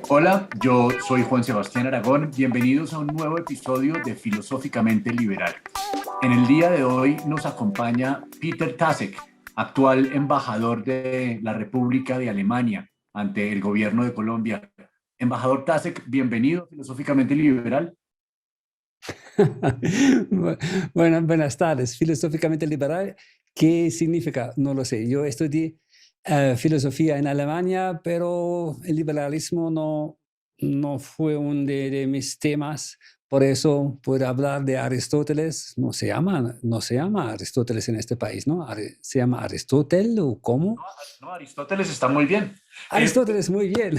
Hola, yo soy Juan Sebastián Aragón. Bienvenidos a un nuevo episodio de Filosóficamente Liberal. En el día de hoy nos acompaña Peter Tasek, actual embajador de la República de Alemania ante el gobierno de Colombia. Embajador Tasek, bienvenido a Filosóficamente Liberal. Bueno, buenas tardes. Filosóficamente liberal, ¿qué significa? No lo sé. Yo estudié filosofía en Alemania, pero el liberalismo no fue uno de mis temas. Por eso puedo hablar de Aristóteles. No se llama Aristóteles en este país, ¿no? ¿Se llama Aristóteles o cómo? No, no, Aristóteles está muy bien. Eh, Aristóteles, muy bien.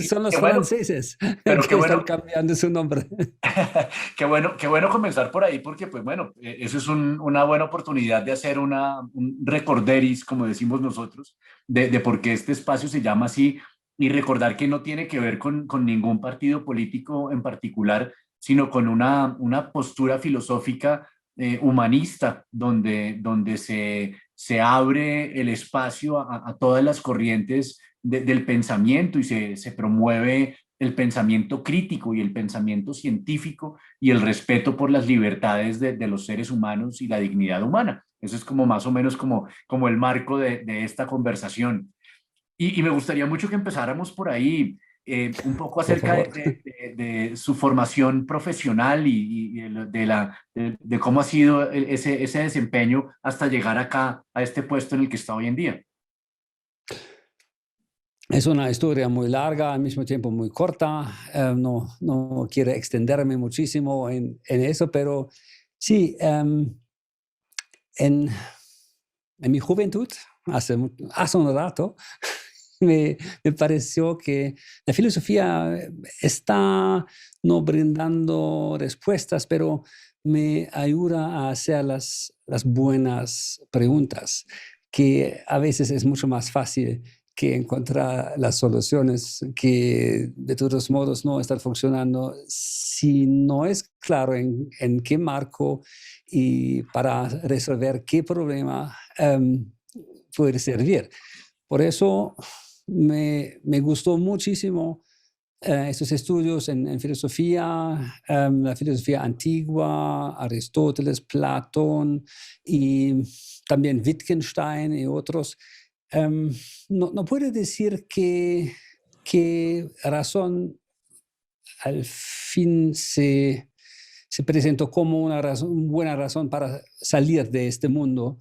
Son los qué bueno, franceses pero qué que están bueno. cambiando su nombre. Qué bueno comenzar por ahí porque, pues bueno, eso es una buena oportunidad de hacer un recorderis, como decimos nosotros, de por qué este espacio se llama así y recordar que no tiene que ver con ningún partido político en particular, sino con una postura filosófica humanista, donde se abre el espacio a todas las corrientes del pensamiento y se promueve el pensamiento crítico y el pensamiento científico y el respeto por las libertades de los seres humanos y la dignidad humana. Eso es como más o menos como el marco de esta conversación. Y me gustaría mucho que empezáramos por ahí, un poco Por acerca favor. de su formación profesional de cómo ha sido ese desempeño hasta llegar acá a este puesto en el que está hoy en día. Es una historia muy larga, al mismo tiempo muy corta. No quiero extenderme muchísimo en eso, pero sí, en, en mi juventud, hace un rato, me pareció que la filosofía está no brindando respuestas, pero me ayuda a hacer las buenas preguntas, que a veces es mucho más fácil que encontrar las soluciones que de todos modos no están funcionando si no es claro en qué marco y para resolver qué problema puede servir. Por eso me gustó muchísimo estos estudios en filosofía, la filosofía antigua, Aristóteles, Platón y también Wittgenstein y otros. Um, no puedo decir qué razón al fin se presentó como una buena razón para salir de este mundo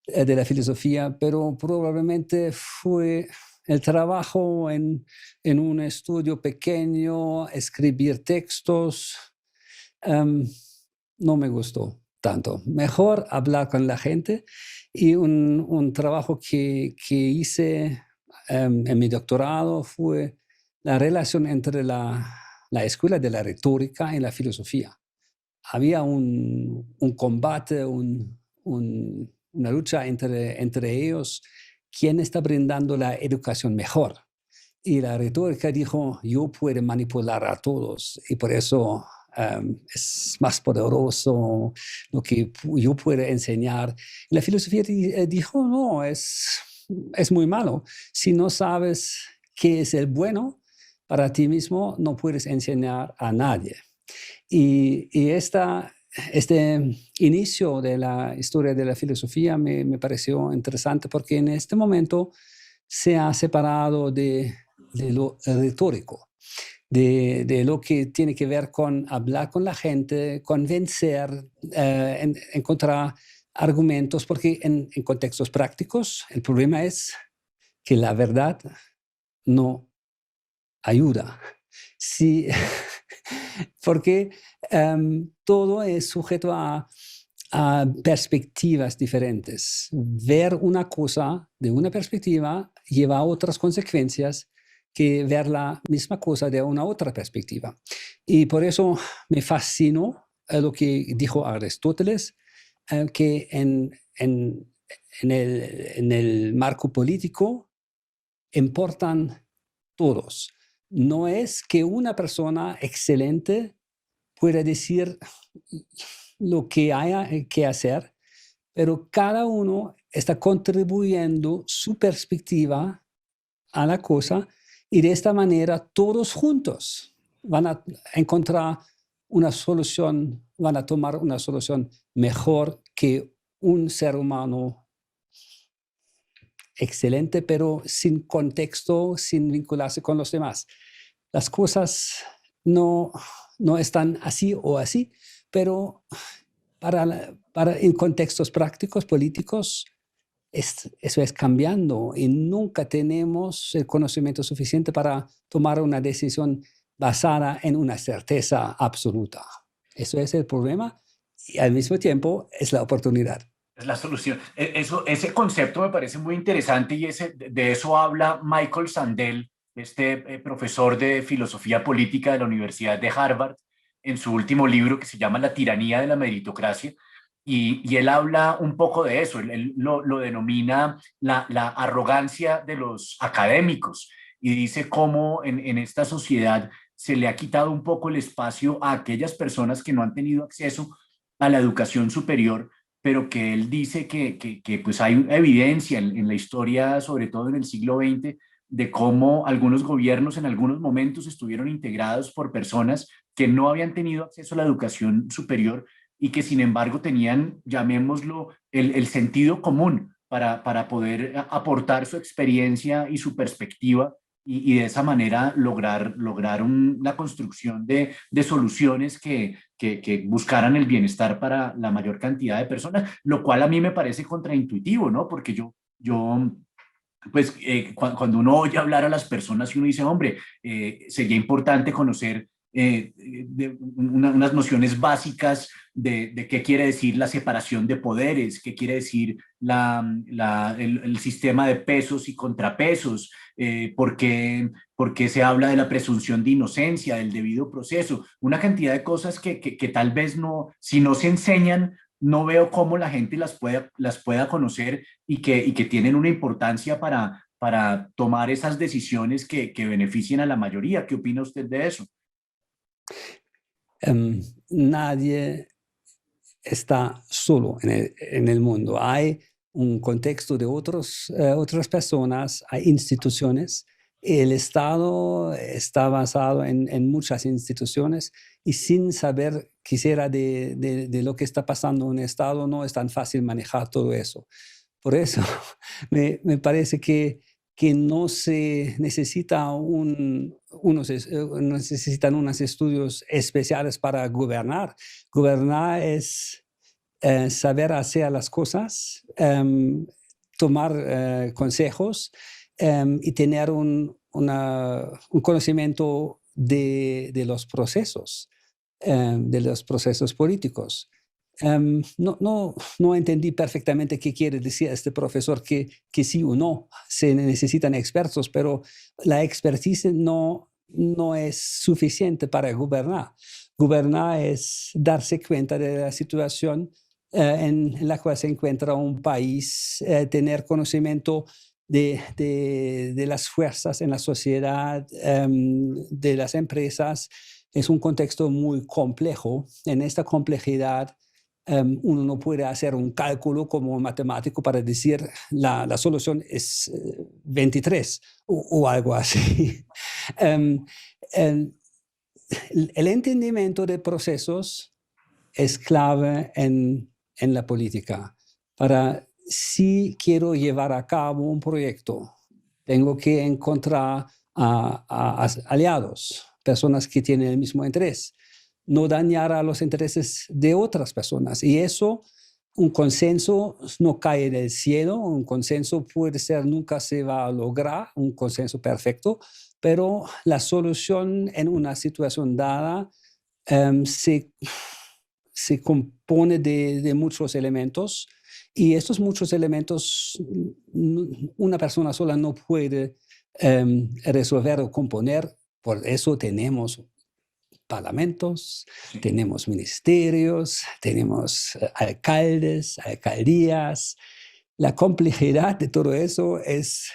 de la filosofía, pero probablemente fue el trabajo en un estudio pequeño, escribir textos, um, no me gustó tanto. Mejor hablar con la gente y un trabajo que hice en mi doctorado fue la relación entre la escuela de la retórica y la filosofía. Había un combate, una lucha entre ellos, quién está brindando la educación mejor. Y la retórica dijo, yo puedo manipular a todos y por eso es más poderoso lo que yo puedo enseñar. Y la filosofía dijo, no, es muy malo. Si no sabes qué es el bueno para ti mismo, no puedes enseñar a nadie. Y este inicio de la historia de la filosofía me pareció interesante porque en este momento se ha separado de lo retórico, de lo que tiene que ver con hablar con la gente, convencer, encontrar argumentos, porque en contextos prácticos el problema es que la verdad no ayuda. Sí, porque todo es sujeto a perspectivas diferentes. Ver una cosa de una perspectiva lleva a otras consecuencias que ver la misma cosa de una otra perspectiva. Y por eso me fascinó lo que dijo Aristóteles, que en el marco político importan todos. No es que una persona excelente pueda decir lo que haya que hacer, pero cada uno está contribuyendo su perspectiva a la cosa Y de esta manera todos juntos van a encontrar una solución, van a tomar una solución mejor que un ser humano excelente, pero sin contexto, sin vincularse con los demás. Las cosas no, no están así o así, pero en contextos prácticos, políticos, eso es cambiando y nunca tenemos el conocimiento suficiente para tomar una decisión basada en una certeza absoluta. Eso es el problema y al mismo tiempo es la oportunidad. Es la solución. Ese concepto me parece muy interesante y de eso habla Michael Sandel, este profesor de filosofía política de la Universidad de Harvard, en su último libro que se llama La tiranía de la meritocracia. Y él habla un poco de eso, él lo denomina la arrogancia de los académicos y dice cómo en esta sociedad se le ha quitado un poco el espacio a aquellas personas que no han tenido acceso a la educación superior, pero que él dice que pues hay evidencia en la historia, sobre todo en el siglo XX, de cómo algunos gobiernos en algunos momentos estuvieron integrados por personas que no habían tenido acceso a la educación superior y que sin embargo tenían, llamémoslo, el sentido común para poder aportar su experiencia y su perspectiva y de esa manera lograr una construcción de soluciones que buscaran el bienestar para la mayor cantidad de personas, lo cual a mí me parece contraintuitivo, ¿no? Porque yo pues cuando uno oye hablar a las personas y uno dice, hombre, sería importante conocer unas nociones básicas de qué quiere decir la separación de poderes, qué quiere decir el sistema de pesos y contrapesos, por qué se habla de la presunción de inocencia, del debido proceso, una cantidad de cosas que tal vez no, si no se enseñan, no veo cómo la gente las pueda conocer y que tienen una importancia para tomar esas decisiones que beneficien a la mayoría. ¿Qué opina usted de eso? Nadie está solo en el mundo. Hay un contexto de otras personas, hay instituciones. El Estado está basado en muchas instituciones y sin saber quisiera de lo que está pasando en un Estado no es tan fácil manejar todo eso. Por eso me parece que no se necesita necesitan unos estudios especiales para gobernar. Gobernar es saber hacer las cosas, tomar consejos y tener un conocimiento de los procesos políticos. No entendí perfectamente qué quiere decir este profesor, que sí o no se necesitan expertos, pero la expertise no es suficiente para gobernar. Gobernar es darse cuenta de la situación en la cual se encuentra un país, tener conocimiento de las fuerzas en la sociedad, de las empresas. Es un contexto muy complejo. En esta complejidad, uno no puede hacer un cálculo como matemático para decir la solución es 23 o algo así. El entendimiento de procesos es clave en la política. Para si quiero llevar a cabo un proyecto, tengo que encontrar a aliados, personas que tienen el mismo interés, no dañar a los intereses de otras personas. Y eso, un consenso no cae del cielo, un consenso puede ser, nunca se va a lograr, un consenso perfecto, pero la solución en una situación dada se compone de muchos elementos y estos muchos elementos una persona sola no puede resolver o componer. Por eso tenemos parlamentos, sí, tenemos ministerios, tenemos alcaldes, alcaldías. La complejidad de todo eso es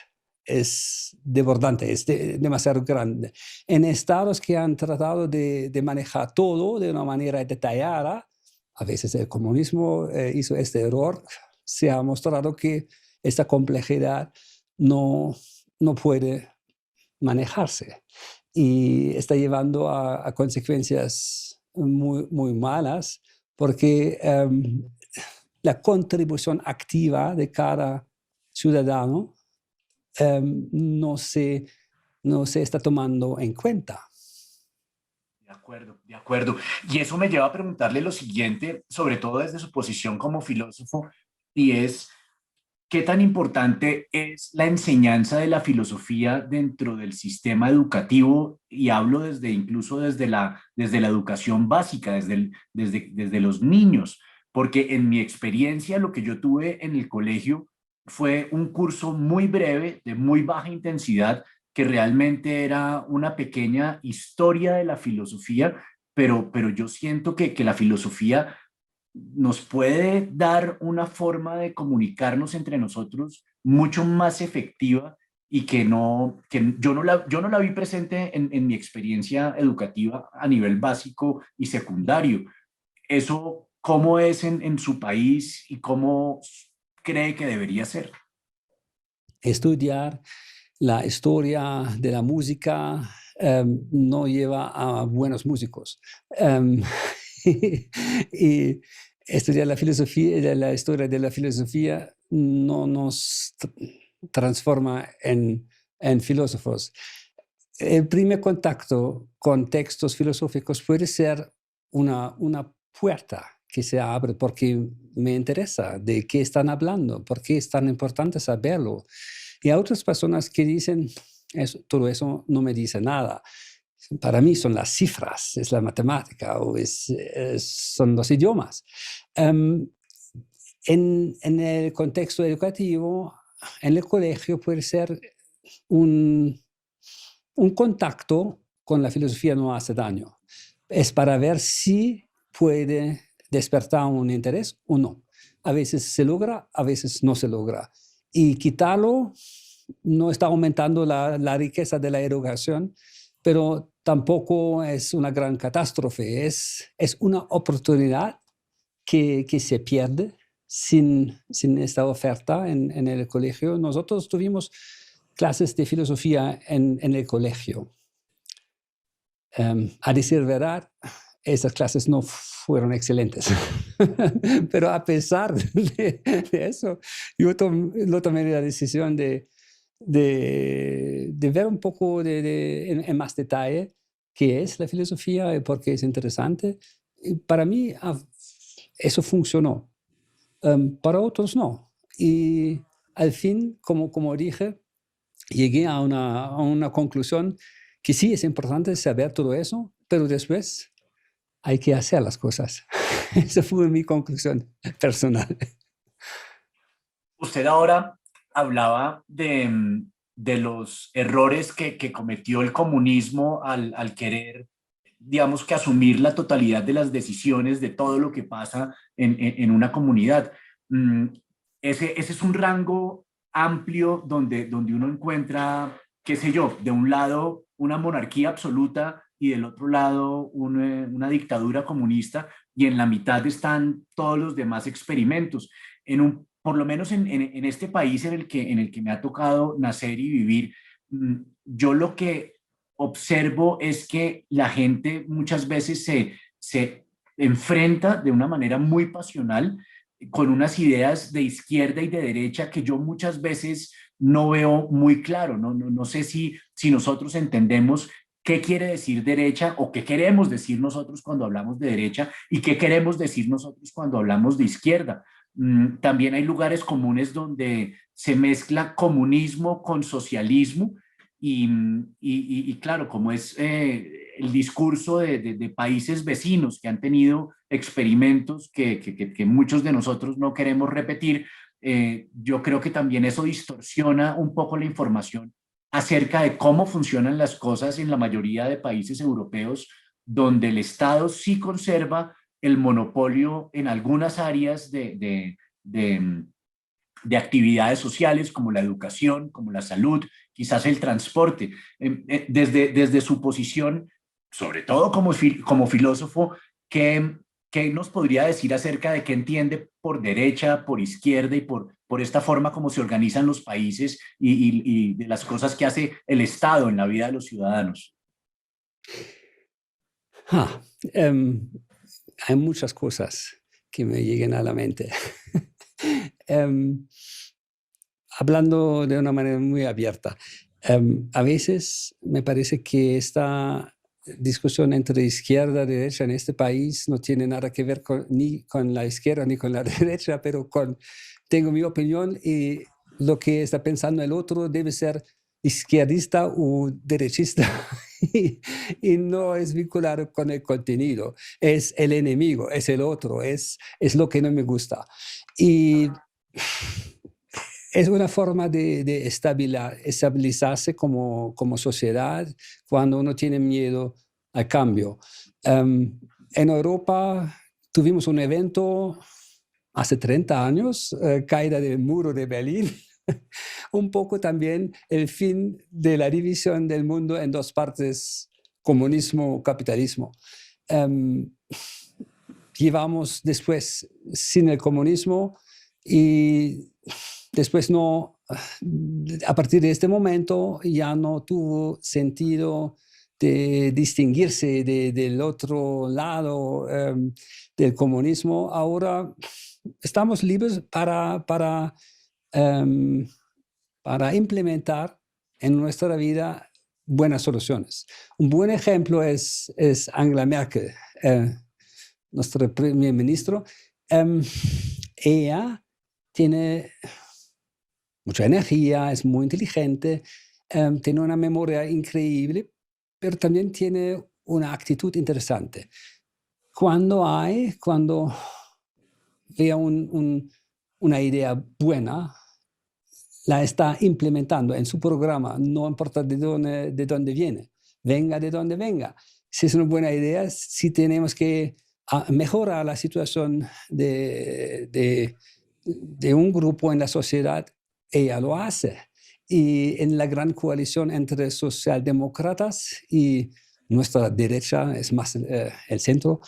desbordante, es demasiado grande. En estados que han tratado de manejar todo de una manera detallada, a veces el comunismo hizo este error, se ha mostrado que esta complejidad no puede manejarse y está llevando a consecuencias muy, muy malas porque la contribución activa de cada ciudadano no se está tomando en cuenta. De acuerdo, de acuerdo. Y eso me lleva a preguntarle lo siguiente, sobre todo desde su posición como filósofo, y es, ¿qué tan importante es la enseñanza de la filosofía dentro del sistema educativo? Y hablo desde incluso desde la educación básica, desde los niños, porque en mi experiencia lo que yo tuve en el colegio fue un curso muy breve, de muy baja intensidad, que realmente era una pequeña historia de la filosofía, pero yo siento que la filosofía nos puede dar una forma de comunicarnos entre nosotros mucho más efectiva y que yo no la vi presente en mi experiencia educativa a nivel básico y secundario. Eso, ¿cómo es en su país y cómo cree que debería ser? Estudiar la historia de la música no lleva a buenos músicos. Y estudiar la filosofía, la historia de la filosofía no nos transforma en filósofos. El primer contacto con textos filosóficos puede ser una puerta que se abre porque me interesa de qué están hablando, por qué es tan importante saberlo. Y hay otras personas que dicen, todo eso no me dice nada. Para mí son las cifras, es la matemática o son los idiomas. En el contexto educativo, en el colegio puede ser un contacto con la filosofía no hace daño. Es para ver si puede despertar un interés o no. A veces se logra, a veces no se logra. Y quitarlo no está aumentando la riqueza de la educación, pero tampoco es una gran catástrofe. Es una oportunidad que se pierde sin esta oferta en el colegio. Nosotros tuvimos clases de filosofía en el colegio. A decir verdad, esas clases no fueron excelentes. Pero a pesar de eso, yo tomé la decisión de ver un poco en más detalle qué es la filosofía y por qué es interesante. Y para mí eso funcionó. Para otros no. Y al fin, como dije, llegué a una conclusión que sí es importante saber todo eso, pero después hay que hacer las cosas. Esa fue mi conclusión personal. Usted ahora hablaba de los errores que cometió el comunismo al querer, digamos que asumir la totalidad de las decisiones de todo lo que pasa en una comunidad. Mm, ese es un rango amplio donde uno encuentra, qué sé yo, de un lado una monarquía absoluta y del otro lado una dictadura comunista, y en la mitad están todos los demás experimentos. Por lo menos en este país en el que me ha tocado nacer y vivir, yo lo que observo es que la gente muchas veces se enfrenta de una manera muy pasional con unas ideas de izquierda y de derecha que yo muchas veces no veo muy claro. No sé si nosotros entendemos qué quiere decir derecha o qué queremos decir nosotros cuando hablamos de derecha y qué queremos decir nosotros cuando hablamos de izquierda. También hay lugares comunes donde se mezcla comunismo con socialismo y claro, como es el discurso de países vecinos que han tenido experimentos que muchos de nosotros no queremos repetir, yo creo que también eso distorsiona un poco la información acerca de cómo funcionan las cosas en la mayoría de países europeos, donde el Estado sí conserva el monopolio en algunas áreas de, de actividades sociales como la educación, como la salud, quizás el transporte. Desde su posición, sobre todo como filósofo, ¿qué, ¿qué nos podría decir acerca de qué entiende por derecha, por izquierda y por esta forma como se organizan los países y de las cosas que hace el Estado en la vida de los ciudadanos? Ah, em, hay muchas cosas que me lleguen a la mente. Em, Hablando de una manera muy abierta, a veces me parece que esta discusión entre izquierda y derecha en este país no tiene nada que ver ni con la izquierda ni con la derecha, pero tengo mi opinión y lo que está pensando el otro debe ser izquierdista o derechista y no es vinculado con el contenido, es el enemigo, es el otro, es lo que no me gusta. Y es una forma de estabilizarse como sociedad cuando uno tiene miedo al cambio. En Europa tuvimos un evento hace 30 años, caída del muro de Berlín, un poco también el fin de la división del mundo en dos partes, comunismo, capitalismo. Um, Llevamos después sin el comunismo y después no, a partir de este momento ya no tuvo sentido de distinguirse del otro lado del comunismo. Ahora estamos libres para implementar en nuestra vida buenas soluciones. Un buen ejemplo es Angela Merkel, nuestro primer ministro. Ella tiene mucha energía, es muy inteligente, tiene una memoria increíble, pero también tiene una actitud interesante. Cuando vea una idea buena, la está implementando en su programa, no importa de dónde viene, venga de donde venga. Si es una buena idea, si tenemos que mejorar la situación de un grupo en la sociedad, ella lo hace. Y en la gran coalición entre socialdemócratas y nuestra derecha, es más el centro,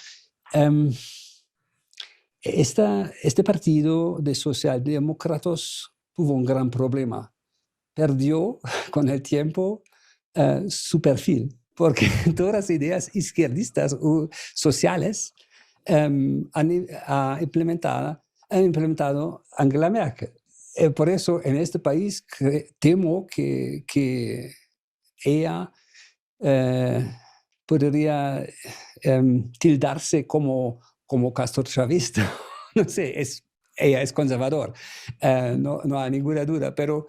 este partido de socialdemócratas tuvo un gran problema. Perdió con el tiempo su perfil, porque todas las ideas izquierdistas o sociales ha implementado Angela Merkel. Por eso en este país temo que ella podría tildarse como castrochavista. No sé, ella es conservador, no hay ninguna duda, pero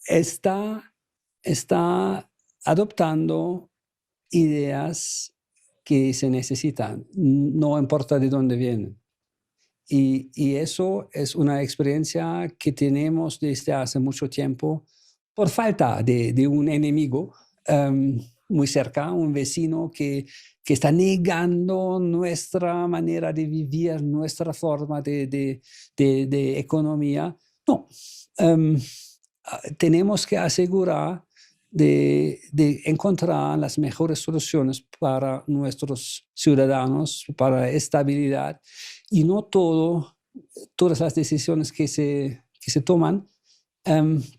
está adoptando ideas que se necesitan, no importa de dónde vienen. Y eso es una experiencia que tenemos desde hace mucho tiempo por falta de un enemigo muy cerca, un vecino que está negando nuestra manera de vivir, nuestra forma de economía. No, tenemos que asegurar de encontrar las mejores soluciones para nuestros ciudadanos, para la estabilidad, y no todas las decisiones que se toman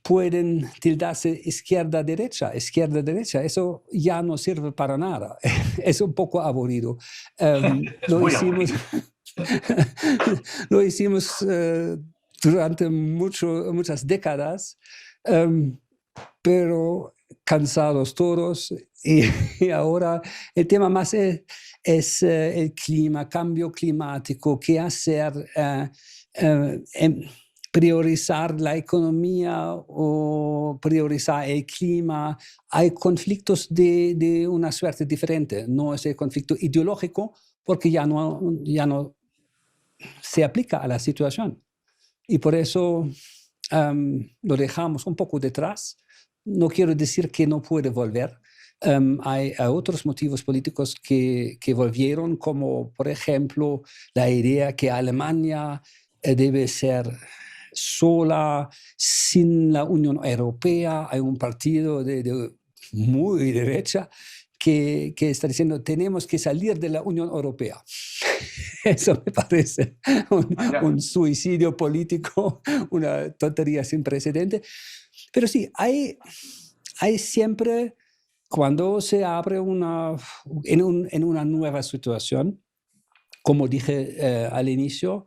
pueden tildarse izquierda-derecha. Eso ya no sirve para nada. Es un poco aburrido. Es muy aburrido. Lo hicimos durante muchas décadas, pero cansados todos. Y ahora el tema más es el clima, cambio climático, qué hacer, priorizar la economía o priorizar el clima. Hay conflictos de una suerte diferente. No es el conflicto ideológico porque ya no se aplica a la situación. Y por eso lo dejamos un poco detrás. No quiero decir que no puede volver. Hay otros motivos políticos que volvieron, como por ejemplo la idea que Alemania debe ser sola, sin la Unión Europea. Hay un partido de muy derecha que está diciendo tenemos que salir de la Unión Europea. Eso me parece un suicidio político, una tontería sin precedente. Pero sí, hay siempre, cuando se abre en una nueva situación, como dije al inicio,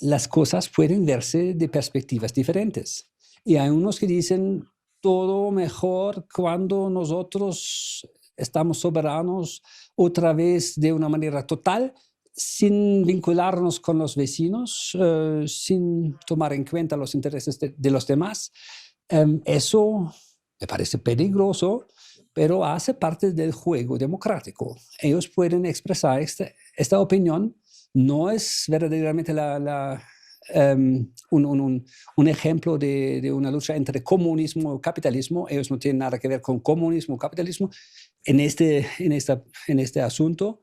las cosas pueden verse de perspectivas diferentes. Y hay unos que dicen todo mejor cuando nosotros estamos soberanos otra vez de una manera total, sin vincularnos con los vecinos, sin tomar en cuenta los intereses de los demás. Eso me parece peligroso, pero hace parte del juego democrático. Ellos pueden expresar esta opinión. No es verdaderamente un ejemplo de una lucha entre comunismo y capitalismo. Ellos no tienen nada que ver con comunismo o capitalismo en este asunto,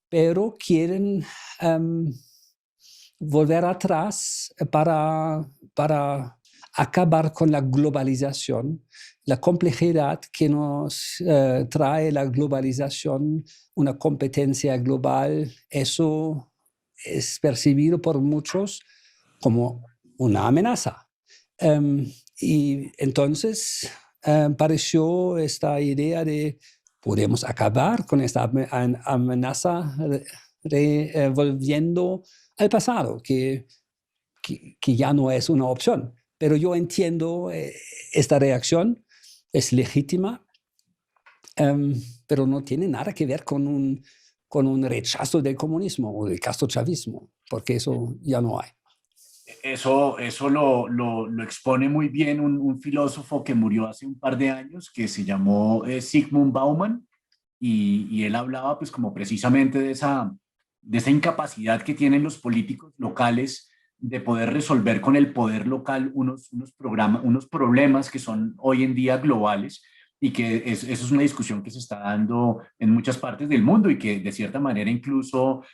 pero quieren volver atrás para acabar con la globalización, la complejidad que nos trae la globalización, una competencia global. Eso es percibido por muchos como una amenaza. Y entonces apareció esta idea de podemos acabar con esta amenaza volviendo al pasado, que ya no es una opción. Pero yo entiendo esta reacción, es legítima, pero no tiene nada que ver con un rechazo del comunismo o del castrochavismo, porque eso ya no hay. Eso lo expone muy bien un filósofo que murió hace un par de años, que se llamó Zygmunt Bauman, y él hablaba pues como precisamente de esa incapacidad que tienen los políticos locales de poder resolver con el poder local unos problemas que son hoy en día globales, y que eso es una discusión que se está dando en muchas partes del mundo y que de cierta manera incluso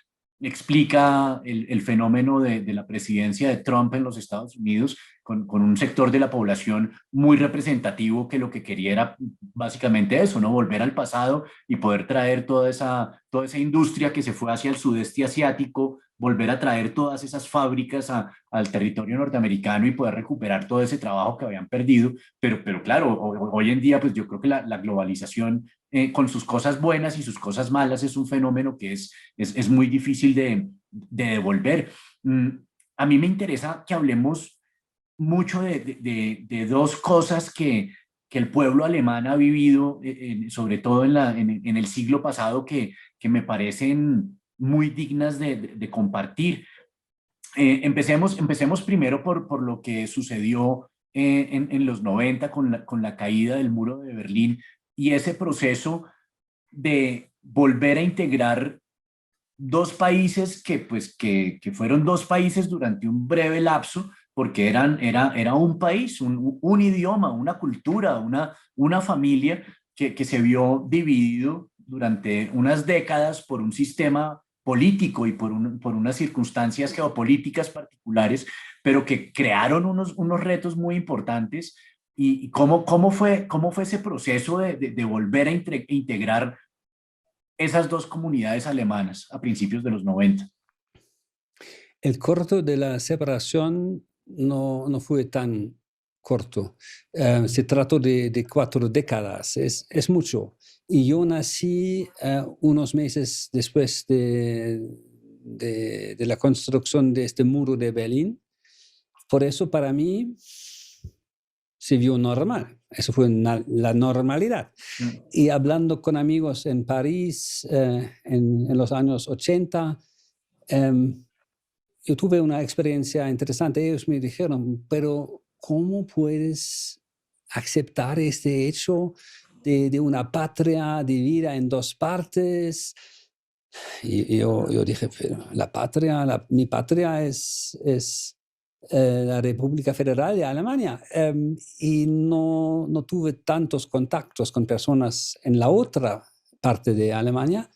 explica el fenómeno de la presidencia de Trump en los Estados Unidos, con un sector de la población muy representativo que lo que quería era básicamente eso, ¿no? Volver al pasado y poder traer toda esa industria que se fue hacia el sudeste asiático, volver a traer todas esas fábricas al territorio norteamericano y poder recuperar todo ese trabajo que habían perdido. Pero claro, hoy en día pues yo creo que la globalización, con sus cosas buenas y sus cosas malas, es un fenómeno que es muy difícil de devolver. A mí me interesa que hablemos mucho de dos cosas que el pueblo alemán ha vivido, sobre todo en el siglo pasado, que me parecen muy dignas de compartir. Empecemos primero por lo que sucedió en los 90 con la caída del muro de Berlín y ese proceso de volver a integrar dos países que fueron dos países durante un breve lapso, porque era un país, un idioma, una cultura, una familia que se vio dividido durante unas décadas por un sistema político y por unas circunstancias geopolíticas particulares, pero que crearon unos retos muy importantes. ¿Y cómo fue ese proceso de volver a integrar esas dos comunidades alemanas a principios de los 90? El corto de la separación no fue tan corto. Se trató de 4 décadas, es mucho. Y yo nací unos meses después de la construcción de este muro de Berlín. Por eso para mí se vio normal. Eso fue la normalidad. Y hablando con amigos en París en los años 80, yo tuve una experiencia interesante. Ellos me dijeron, pero ¿cómo puedes aceptar este hecho de una patria dividida en 2 partes? Y yo dije, pero mi patria es la República Federal de Alemania. Y no tuve tantos contactos con personas en la otra parte de Alemania,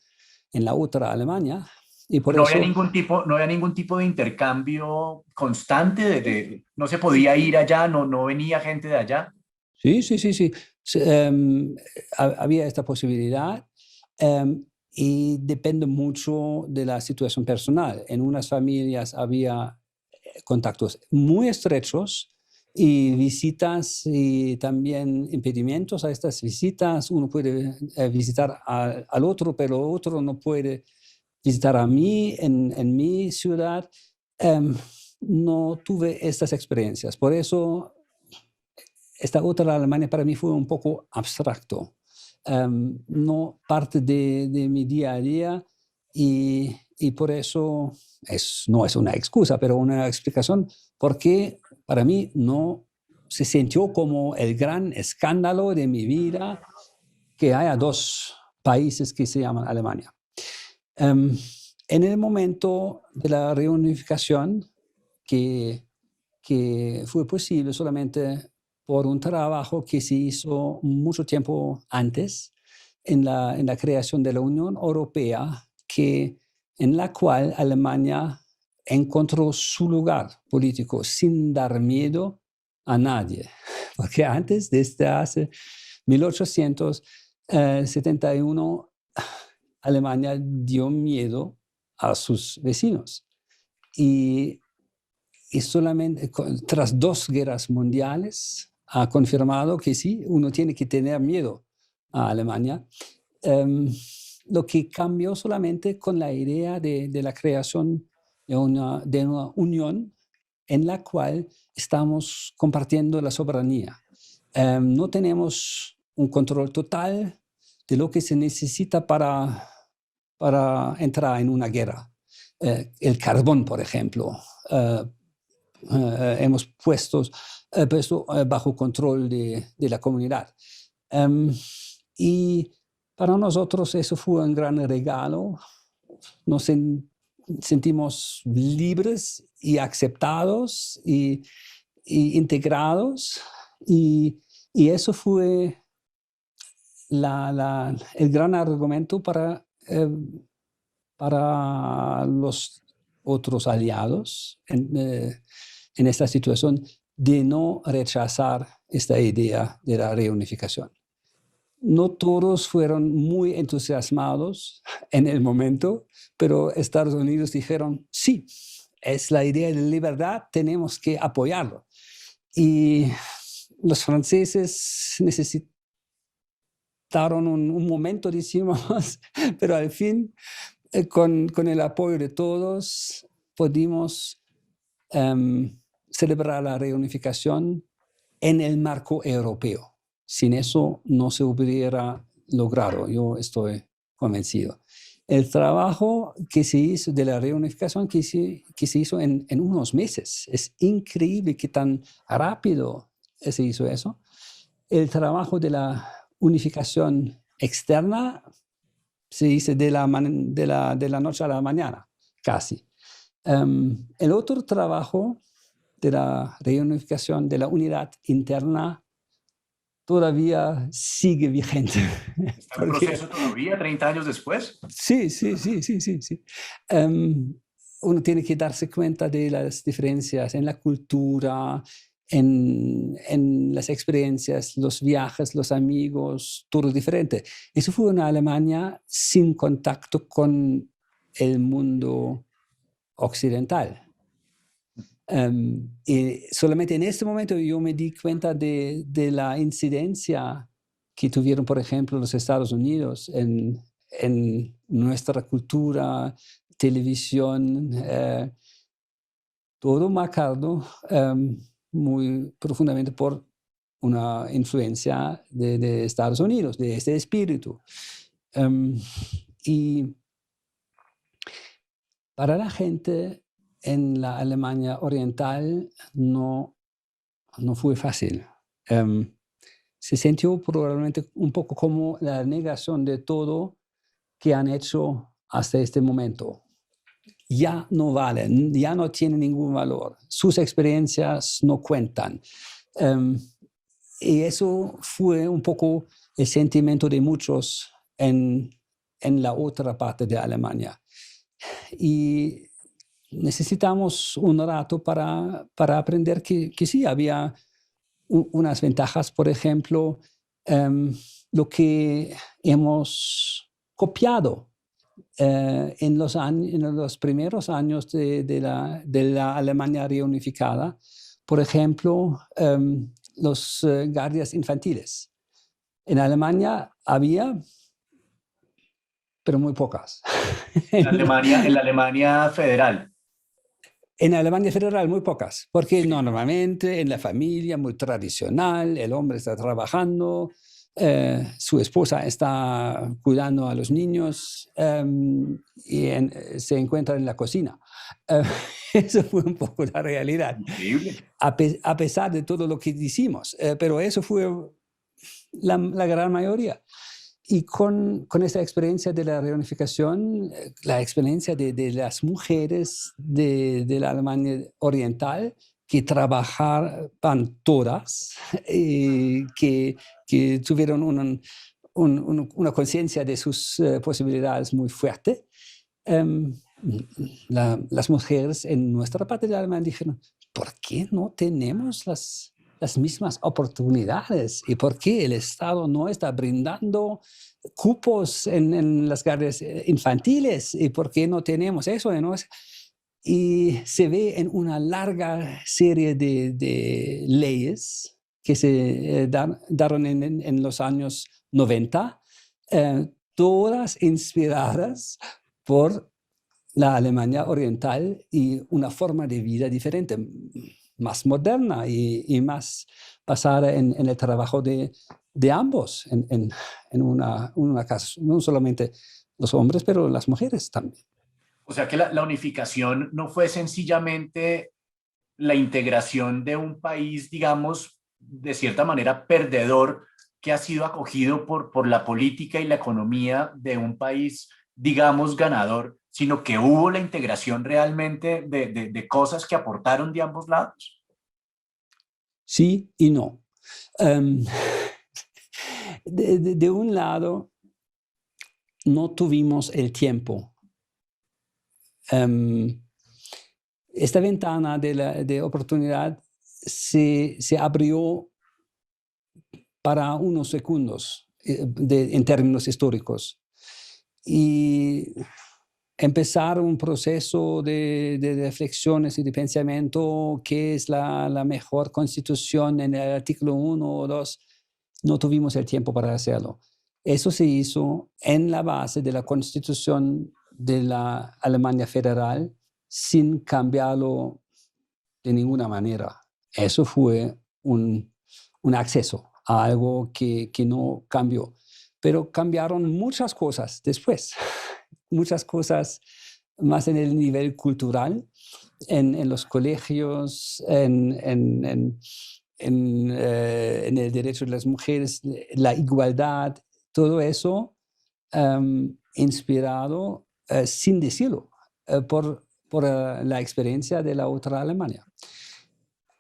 en la otra Alemania. Y por No eso había no había ningún tipo de intercambio constante, no se podía ir allá, no venía gente de allá. Sí, sí, sí, sí. Había esta posibilidad y depende mucho de la situación personal. En unas familias había contactos muy estrechos y visitas y también impedimentos a estas visitas. Uno puede visitar al otro, pero otro no puede visitar a mí en mi ciudad. Em, no tuve estas experiencias. Por eso esta otra Alemania para mí fue un poco abstracto, no parte de mi día a día y por eso no es una excusa, pero una explicación porque para mí no se sintió como el gran escándalo de mi vida que haya dos países que se llaman Alemania. Um, en el momento de la reunificación, que, que fue posible solamente por un trabajo que se hizo mucho tiempo antes en la creación de la Unión Europea, en la cual Alemania encontró su lugar político sin dar miedo a nadie. Porque antes, desde hace 1871, Alemania dio miedo a sus vecinos. Y solamente tras dos guerras mundiales ha confirmado que sí, uno tiene que tener miedo a Alemania. Lo que cambió solamente con la idea de la creación de una unión en la cual estamos compartiendo la soberanía. No tenemos un control total de lo que se necesita para entrar en una guerra. El carbón, por ejemplo, hemos puesto bajo control de la comunidad. Y para nosotros eso fue un gran regalo. Nos sentimos libres y aceptados y integrados. Y eso fue el gran argumento para los otros aliados en esta situación de no rechazar esta idea de la reunificación. No todos fueron muy entusiasmados en el momento, pero Estados Unidos dijeron, sí, es la idea de libertad, tenemos que apoyarlo. Y los franceses necesitaron un momento, decimos, pero al fin, con el apoyo de todos, pudimos celebrar la reunificación en el marco europeo. Sin eso no se hubiera logrado, yo estoy convencido. El trabajo que se hizo de la reunificación que se hizo en unos meses, es increíble que tan rápido se hizo eso. El trabajo de la unificación externa se hizo de la noche a la mañana, casi. El otro trabajo de la reunificación de la unidad interna todavía sigue vigente. ¿Está en proceso todavía, 30 años después? Sí, sí, sí, sí, sí, sí. Uno tiene que darse cuenta de las diferencias en la cultura, en las experiencias, los viajes, los amigos, todo diferente. Eso fue una Alemania sin contacto con el mundo occidental. Y solamente en este momento yo me di cuenta de la incidencia que tuvieron, por ejemplo, los Estados Unidos en nuestra cultura, televisión, todo marcado muy profundamente por una influencia de Estados Unidos, de este espíritu. Y para la gente en la Alemania oriental no fue fácil. Se sintió probablemente un poco como la negación de todo que han hecho hasta este momento. Ya no valen, ya no tienen ningún valor. Sus experiencias no cuentan. Y eso fue un poco el sentimiento de muchos en la otra parte de Alemania. Y necesitamos un rato para aprender que sí, había unas ventajas, por ejemplo, lo que hemos copiado en los primeros años de la Alemania reunificada, por ejemplo, los guardias infantiles. En Alemania había, pero muy pocas. En la Alemania federal. En Alemania Federal muy pocas, porque normalmente en la familia muy tradicional, el hombre está trabajando, su esposa está cuidando a los niños se encuentra en la cocina. Eso fue un poco la realidad. Increíble. A pesar de todo lo que hicimos, pero eso fue la gran mayoría. Y con esta experiencia de la reunificación, la experiencia de las mujeres de la Alemania Oriental, que trabajaban todas, que tuvieron una conciencia de sus posibilidades muy fuerte. Las mujeres en nuestra parte de Alemania dijeron, ¿por qué no tenemos las mismas oportunidades? ¿Y por qué el Estado no está brindando cupos en las guardias infantiles? ¿Y por qué no tenemos eso? ¿No? Y se ve en una larga serie de leyes que se daron en los años 90, todas inspiradas por la Alemania Oriental y una forma de vida diferente, más moderna y más basada en el trabajo de ambos, en una casa, no solamente los hombres, pero las mujeres también. O sea que la unificación no fue sencillamente la integración de un país, digamos, de cierta manera perdedor, que ha sido acogido por la política y la economía de un país, digamos, ganador, sino que hubo la integración realmente de cosas que aportaron de ambos lados. Sí y no. Um, de un lado, no tuvimos el tiempo. Esta ventana de oportunidad se abrió para unos segundos en términos históricos. Y empezar un proceso de reflexiones y de pensamiento, qué es la mejor constitución en el artículo 1 o 2, no tuvimos el tiempo para hacerlo. Eso se hizo en la base de la constitución de la Alemania Federal sin cambiarlo de ninguna manera. Eso fue un acceso a algo que no cambió. Pero cambiaron muchas cosas después, muchas cosas más en el nivel cultural, en los colegios, en el derecho de las mujeres, la igualdad, todo eso inspirado, sin decirlo, por la experiencia de la otra Alemania.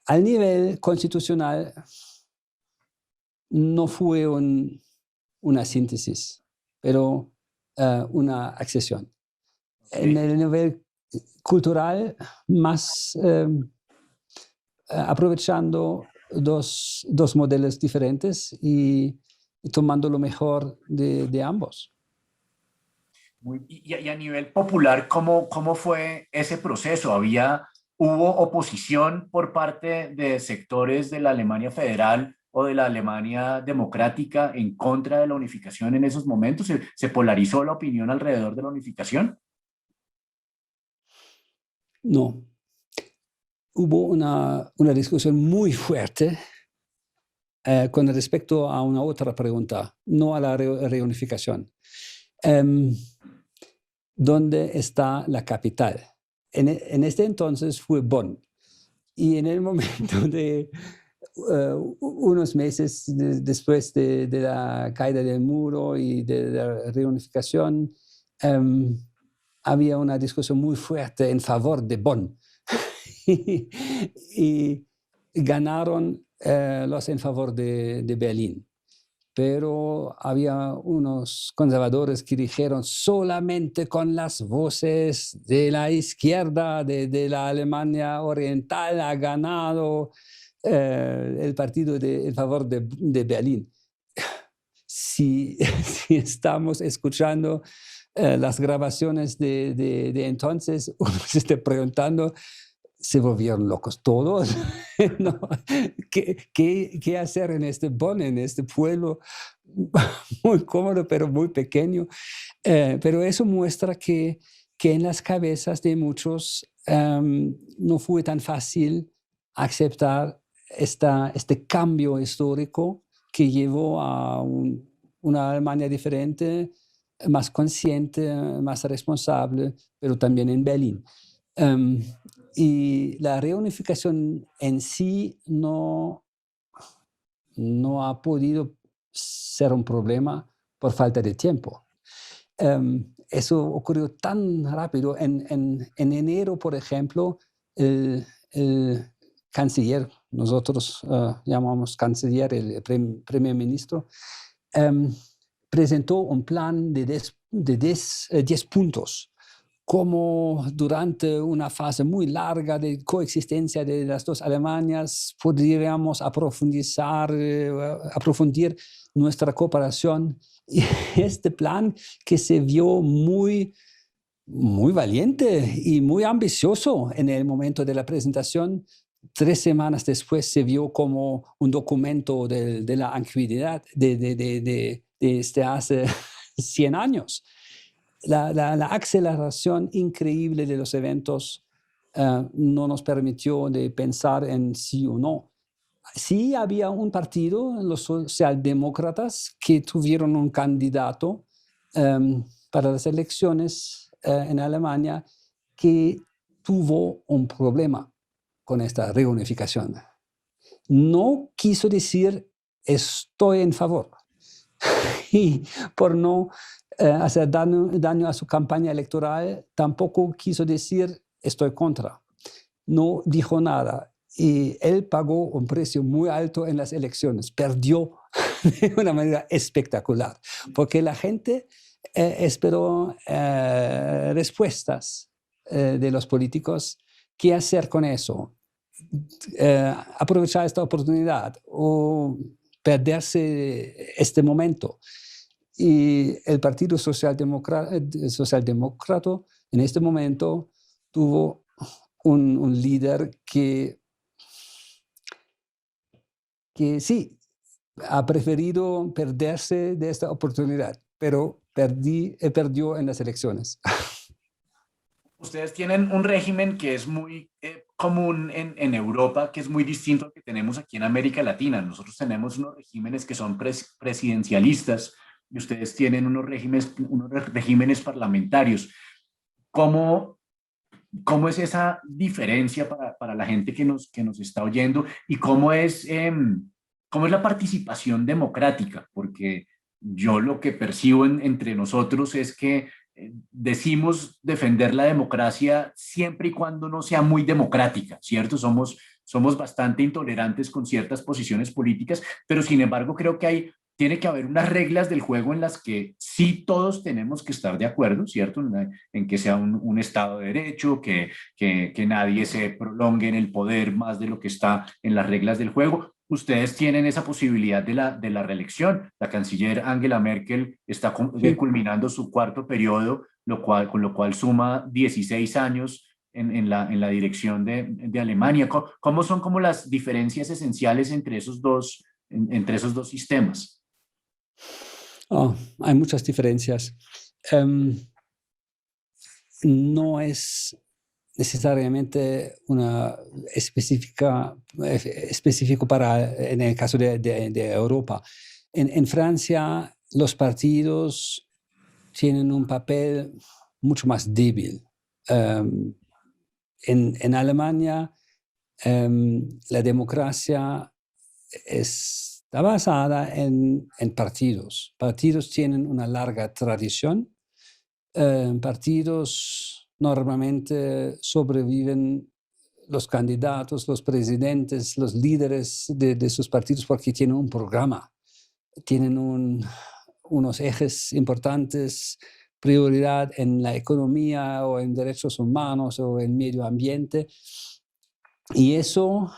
Al nivel constitucional no fue una síntesis, pero una accesión. En el nivel cultural, más aprovechando dos modelos diferentes y tomando lo mejor de ambos. Y a nivel popular, ¿cómo fue ese proceso? ¿Hubo oposición por parte de sectores de la Alemania federal o de la Alemania democrática en contra de la unificación en esos momentos? ¿Se polarizó la opinión alrededor de la unificación? No. Hubo una discusión muy fuerte con respecto a una otra pregunta, no a la reunificación. ¿Dónde está la capital? En este entonces fue Bonn. Y en el momento de unos meses después de la caída del muro y de la reunificación, había una discusión muy fuerte en favor de Bonn. y ganaron los en favor de Berlín. Pero había unos conservadores que dijeron solamente con las voces de la izquierda, de la Alemania Oriental ha ganado el partido en favor de Berlín. Si, si estamos escuchando las grabaciones de entonces, uno se está preguntando, ¿se volvieron locos todos? ¿No? ¿Qué hacer en este Bonn, en este pueblo muy cómodo, pero muy pequeño? Pero eso muestra que en las cabezas de muchos no fue tan fácil aceptar este cambio histórico que llevó a una Alemania diferente, más consciente, más responsable, pero también en Berlín. Y la reunificación en sí no ha podido ser un problema por falta de tiempo. Eso ocurrió tan rápido. En enero, por ejemplo, el canciller, nosotros llamamos canciller, el primer ministro, presentó un plan de 10 puntos, como durante una fase muy larga de coexistencia de las dos Alemanias podríamos aprofundir nuestra cooperación. Y este plan, que se vio muy valiente y muy ambicioso en el momento de la presentación, 3 semanas después se vio como un documento de la antigüedad de hace 100 años. La aceleración increíble de los eventos no nos permitió de pensar en sí o no. Sí había un partido, los socialdemócratas, que tuvieron un candidato para las elecciones en Alemania que tuvo un problema con esta reunificación. No quiso decir estoy en favor y por no hacer daño a su campaña electoral, tampoco quiso decir estoy contra. No dijo nada y él pagó un precio muy alto en las elecciones. Perdió de una manera espectacular, porque la gente esperó respuestas de los políticos. ¿Qué hacer con eso? Aprovechar esta oportunidad o perderse este momento. Y el Partido Socialdemócrata en este momento tuvo un líder que sí, ha preferido perderse de esta oportunidad, pero perdió en las elecciones. Ustedes tienen un régimen que es muy común en Europa, que es muy distinto al que tenemos aquí en América Latina. Nosotros tenemos unos regímenes que son presidencialistas y ustedes tienen unos regímenes parlamentarios. ¿Cómo, cómo es esa diferencia para la gente que nos está oyendo y cómo es la participación democrática? Porque yo lo que percibo entre nosotros es que decimos defender la democracia siempre y cuando no sea muy democrática, ¿cierto? Somos bastante intolerantes con ciertas posiciones políticas, pero sin embargo creo que tiene que haber unas reglas del juego en las que sí todos tenemos que estar de acuerdo, ¿cierto? En que sea un Estado de Derecho, que nadie se prolongue en el poder más de lo que está en las reglas del juego. Ustedes tienen esa posibilidad de la reelección. La canciller Angela Merkel está Sí. culminando su cuarto periodo, con lo cual suma 16 años en la dirección de Alemania. ¿Cómo son como las diferencias esenciales entre esos dos sistemas? Oh, hay muchas diferencias. No es necesariamente una específico para, en el caso de Europa. En Francia, los partidos tienen un papel mucho más débil. En Alemania, la democracia está basada en partidos. Partidos tienen una larga tradición. Partidos normalmente sobreviven los candidatos, los presidentes, los líderes de sus partidos porque tienen un programa, tienen unos ejes importantes, prioridad en la economía o en derechos humanos o en medio ambiente. Y eso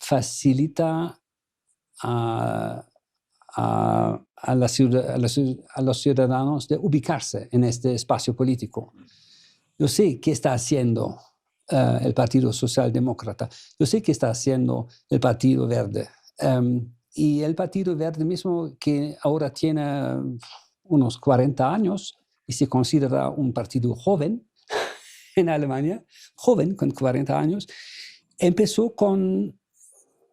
facilita a los ciudadanos de ubicarse en este espacio político. Yo sé qué está haciendo el Partido Socialdemócrata, yo sé qué está haciendo el Partido Verde. Y el Partido Verde mismo, que ahora tiene unos 40 años y se considera un partido joven en Alemania, joven con 40 años, empezó con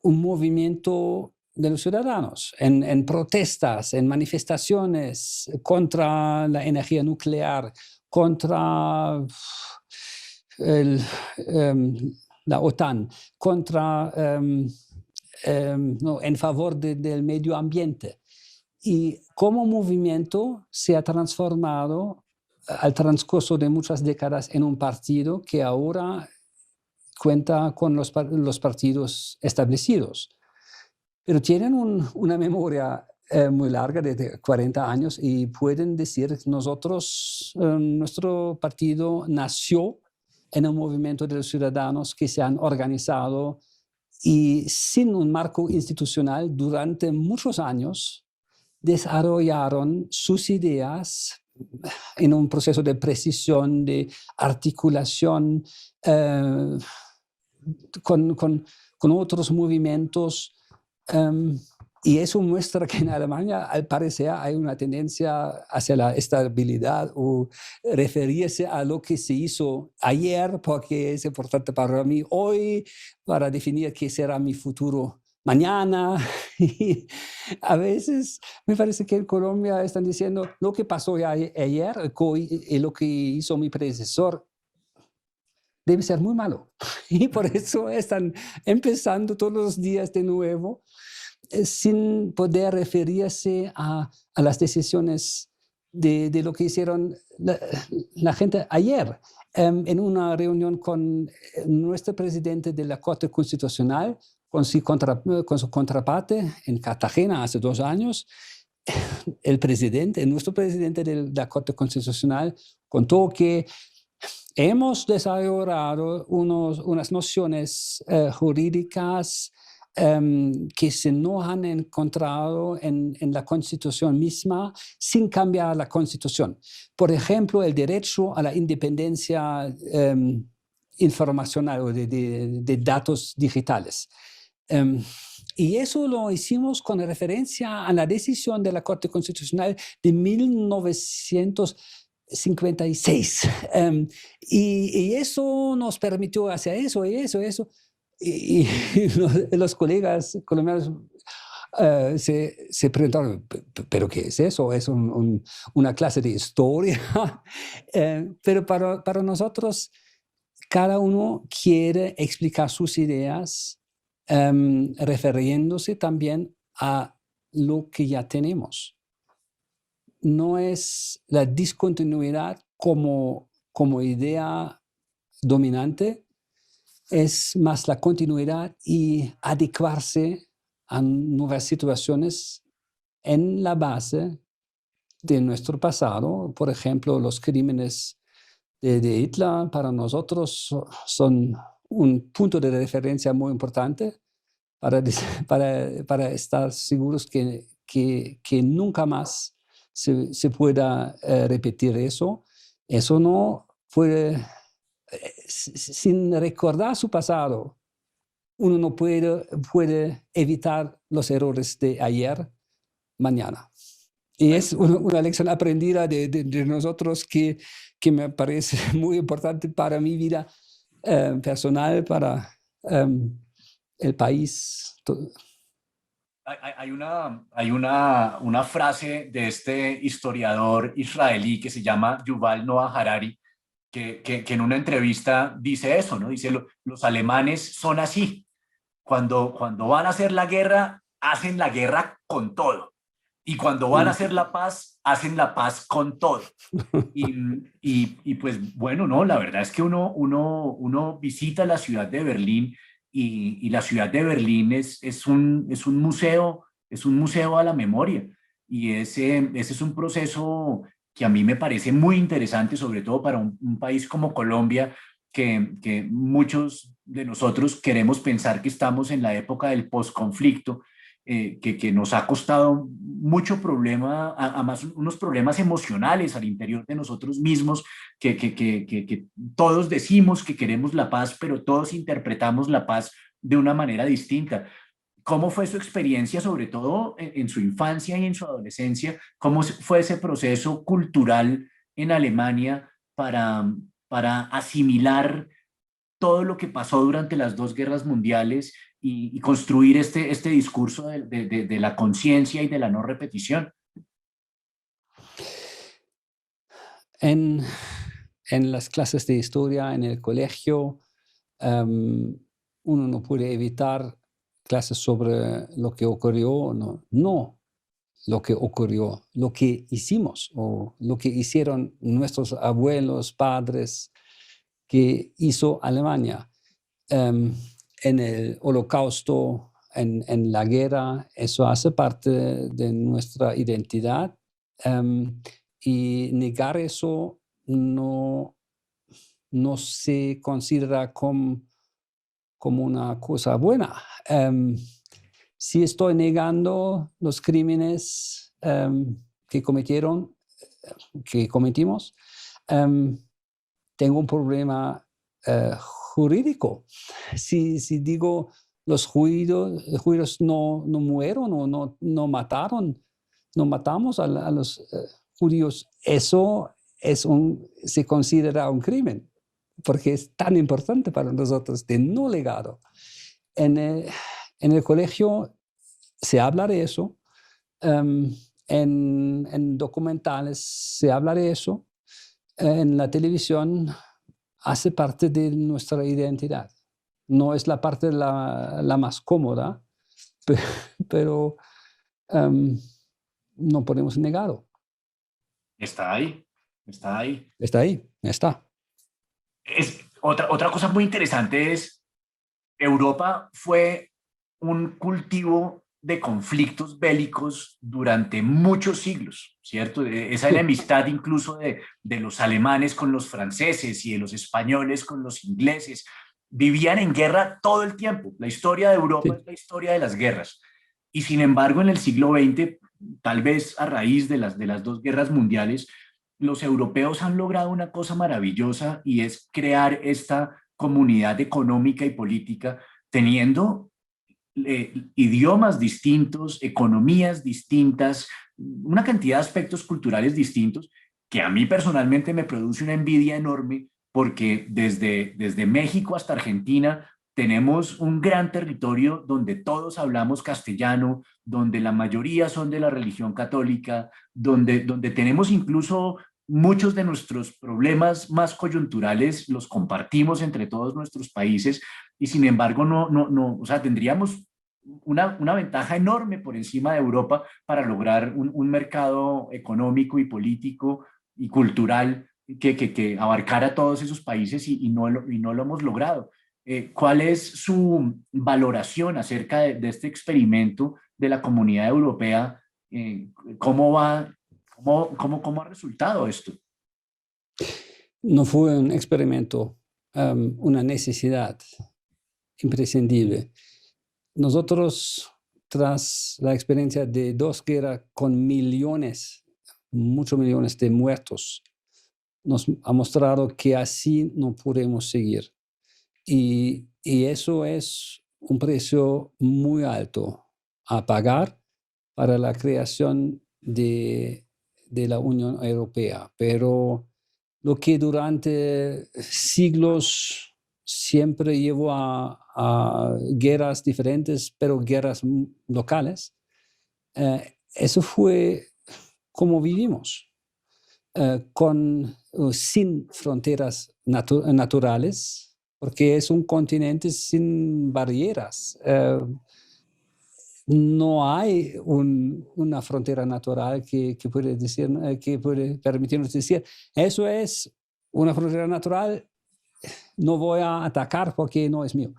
un movimiento de los ciudadanos en protestas, en manifestaciones contra la energía nuclear, contra la OTAN, contra, no, en favor del medio ambiente. Y como movimiento se ha transformado al transcurso de muchas décadas en un partido que ahora cuenta con los partidos establecidos. Pero tienen una memoria muy larga de 40 años y pueden decir que nuestro partido nació en un movimiento de los ciudadanos que se han organizado y sin un marco institucional durante muchos años desarrollaron sus ideas en un proceso de precisión, de articulación con otros movimientos. Y eso muestra que en Alemania, al parecer, hay una tendencia hacia la estabilidad o referirse a lo que se hizo ayer, porque es importante para mí hoy, para definir qué será mi futuro mañana. Y a veces me parece que en Colombia están diciendo lo que pasó ayer y lo que hizo mi predecesor debe ser muy malo. Y por eso están empezando todos los días de nuevo sin poder referirse a las decisiones de lo que hicieron la gente ayer. En una reunión con nuestro presidente de la Corte Constitucional, con su contraparte en Cartagena hace 2 años, nuestro presidente de la Corte Constitucional contó que hemos desarrollado unas nociones jurídicas que se no han encontrado en la Constitución misma sin cambiar la Constitución. Por ejemplo, el derecho a la independencia informacional o de datos digitales. Y eso lo hicimos con referencia a la decisión de la Corte Constitucional de 1956. Y eso nos permitió hacer eso y eso. Y los colegas colombianos se preguntaron, ¿pero qué es eso? ¿Es una clase de historia? Pero para nosotros, cada uno quiere explicar sus ideas refiriéndose también a lo que ya tenemos. No es la discontinuidad como idea dominante, es más la continuidad y adecuarse a nuevas situaciones en la base de nuestro pasado. Por ejemplo, los crímenes de Hitler para nosotros son un punto de referencia muy importante para estar seguros que nunca más se pueda repetir eso. Eso no puede, sin recordar su pasado, uno no puede evitar los errores de ayer, mañana. Y es una lección aprendida de nosotros que me parece muy importante para mi vida personal, para el país. Hay una frase de este historiador israelí que se llama Yuval Noah Harari, que en una entrevista dice eso, ¿no? Dice, los alemanes son así. Cuando van a hacer la guerra, hacen la guerra con todo. Y cuando van a hacer la paz, hacen la paz con todo. Y pues bueno, no, la verdad es que uno visita la ciudad de Berlín y la ciudad de Berlín es un museo, es un museo a la memoria. Y ese es un proceso que a mí me parece muy interesante, sobre todo para un país como Colombia, que muchos de nosotros queremos pensar que estamos en la época del posconflicto, que nos ha costado mucho problema, además unos problemas emocionales al interior de nosotros mismos, que todos decimos que queremos la paz, pero todos interpretamos la paz de una manera distinta. ¿Cómo fue su experiencia, sobre todo en su infancia y en su adolescencia? ¿Cómo fue ese proceso cultural en Alemania para asimilar todo lo que pasó durante las dos guerras mundiales y construir este discurso de la conciencia y de la no repetición? En, en las clases de historia, en el colegio, uno no puede evitar clases sobre lo que ocurrió, no lo que ocurrió, lo que hicimos o lo que hicieron nuestros abuelos, padres, que hizo Alemania. En el Holocausto, en la guerra, eso hace parte de nuestra identidad, y negar eso no se considera como una cosa buena. Si estoy negando los crímenes que cometimos, tengo un problema jurídico. Si digo los judíos no murieron o no matamos a los judíos, eso se considera un crimen, porque es tan importante para nosotros de no legado. En el colegio se habla de eso, en documentales se habla de eso, en la televisión hace parte de nuestra identidad. No es la parte la más cómoda, pero no podemos negarlo. Está ahí, está ahí. Está ahí, está. Otra cosa muy interesante es, Europa fue un cultivo de conflictos bélicos durante muchos siglos, ¿cierto? Esa Sí, enemistad incluso de los alemanes con los franceses y de los españoles con los ingleses, vivían en guerra todo el tiempo. La historia de Europa sí. es la historia de las guerras. Y sin embargo, en el siglo XX, tal vez a raíz de las dos guerras mundiales, los europeos han logrado una cosa maravillosa y es crear esta comunidad económica y política teniendo idiomas distintos, economías distintas, una cantidad de aspectos culturales distintos que a mí personalmente me produce una envidia enorme porque desde México hasta Argentina tenemos un gran territorio donde todos hablamos castellano, donde la mayoría son de la religión católica, donde tenemos incluso muchos de nuestros problemas más coyunturales los compartimos entre todos nuestros países y sin embargo o sea, tendríamos una ventaja enorme por encima de Europa para lograr un mercado económico y político y cultural que abarcara todos esos países y no lo hemos logrado. ¿Cuál es su valoración acerca de este experimento de la comunidad europea? ¿Cómo va? ¿Cómo ha resultado esto? No fue un experimento, una necesidad imprescindible. Nosotros, tras la experiencia de dos guerras con muchos millones de muertos, nos ha mostrado que así no podemos seguir. Y eso es un precio muy alto a pagar para la creación de la Unión Europea. Pero lo que durante siglos siempre llevó a guerras diferentes, pero guerras locales, eso fue como vivimos, sin fronteras naturales, porque es un continente sin barreras. No hay una frontera natural que puede decir, que puede permitirnos decir, eso es una frontera natural, no voy a atacar porque no es mío.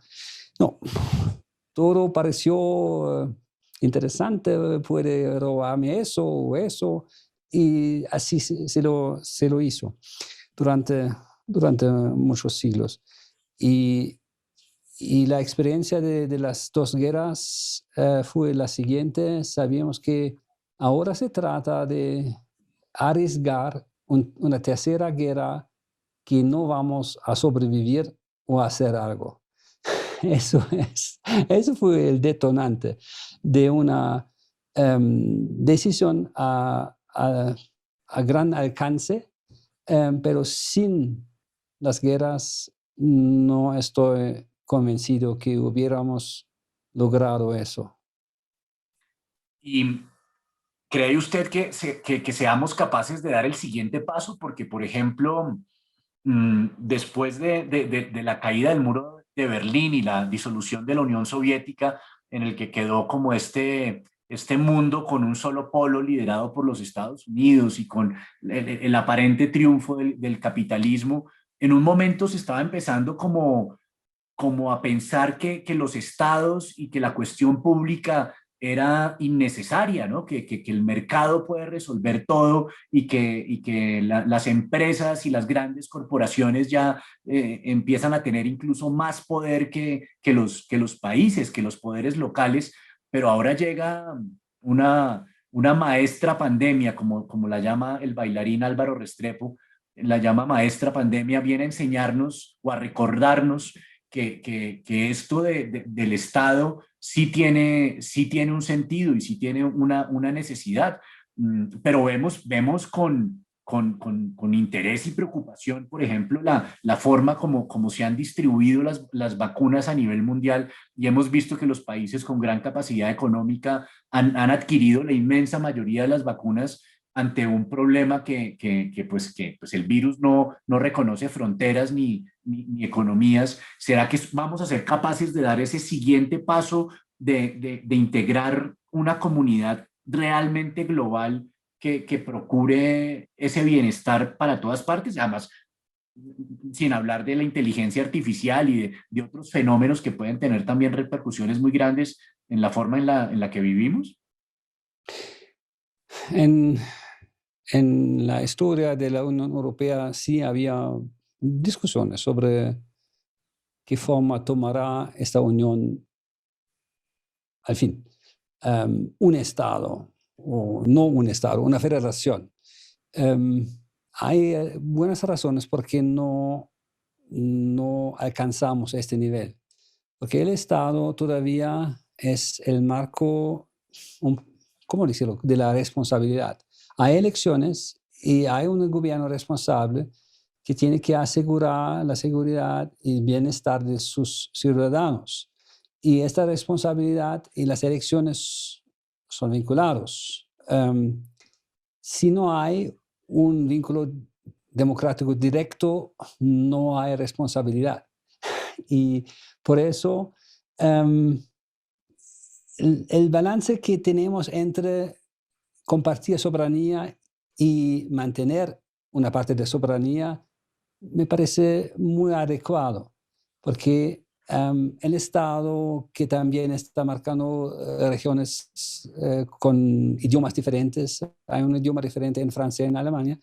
No, todo pareció interesante, puede robarme eso o eso, y así se lo hizo durante durante muchos siglos. Y, y la experiencia de las dos guerras fue la siguiente. Sabíamos que ahora se trata de arriesgar una tercera guerra que no vamos a sobrevivir o a hacer algo. Eso fue el detonante de una decisión a gran alcance, pero sin las guerras no estoy convencido que hubiéramos logrado eso. ¿Y cree usted que seamos capaces de dar el siguiente paso? Porque, por ejemplo, después de la caída del muro de Berlín y la disolución de la Unión Soviética, en el que quedó como este mundo con un solo polo liderado por los Estados Unidos y con el aparente triunfo del capitalismo, en un momento se estaba empezando como a pensar que los estados y que la cuestión pública era innecesaria, ¿no? Que el mercado puede resolver todo y que las empresas y las grandes corporaciones ya empiezan a tener incluso más poder que los países, que los poderes locales, pero ahora llega una maestra pandemia, como la llama el bailarín Álvaro Restrepo, la llama maestra pandemia, viene a enseñarnos o a recordarnos que esto del Estado sí tiene un sentido y sí tiene una necesidad. Pero vemos con interés y preocupación, por ejemplo, la forma como se han distribuido las vacunas a nivel mundial, y hemos visto que los países con gran capacidad económica han adquirido la inmensa mayoría de las vacunas ante un problema pues el virus no reconoce fronteras ni economías. ¿Será que vamos a ser capaces de dar ese siguiente paso de integrar una comunidad realmente global que procure ese bienestar para todas partes? Además, sin hablar de la inteligencia artificial y de otros fenómenos que pueden tener también repercusiones muy grandes en la forma en la que vivimos. En, en la historia de la Unión Europea sí había discusiones sobre qué forma tomará esta unión al fin. Un Estado o no un Estado, una federación. Hay buenas razones por qué no alcanzamos este nivel. Porque el Estado todavía es el marco, ¿cómo decirlo?, de la responsabilidad. Hay elecciones y hay un gobierno responsable que tiene que asegurar la seguridad y el bienestar de sus ciudadanos. Y esta responsabilidad y las elecciones son vinculados. Si no hay un vínculo democrático directo, no hay responsabilidad. Y por eso el balance que tenemos entre compartir soberanía y mantener una parte de soberanía me parece muy adecuado, porque el Estado, que también está marcando regiones con idiomas diferentes, hay un idioma diferente en Francia y en Alemania,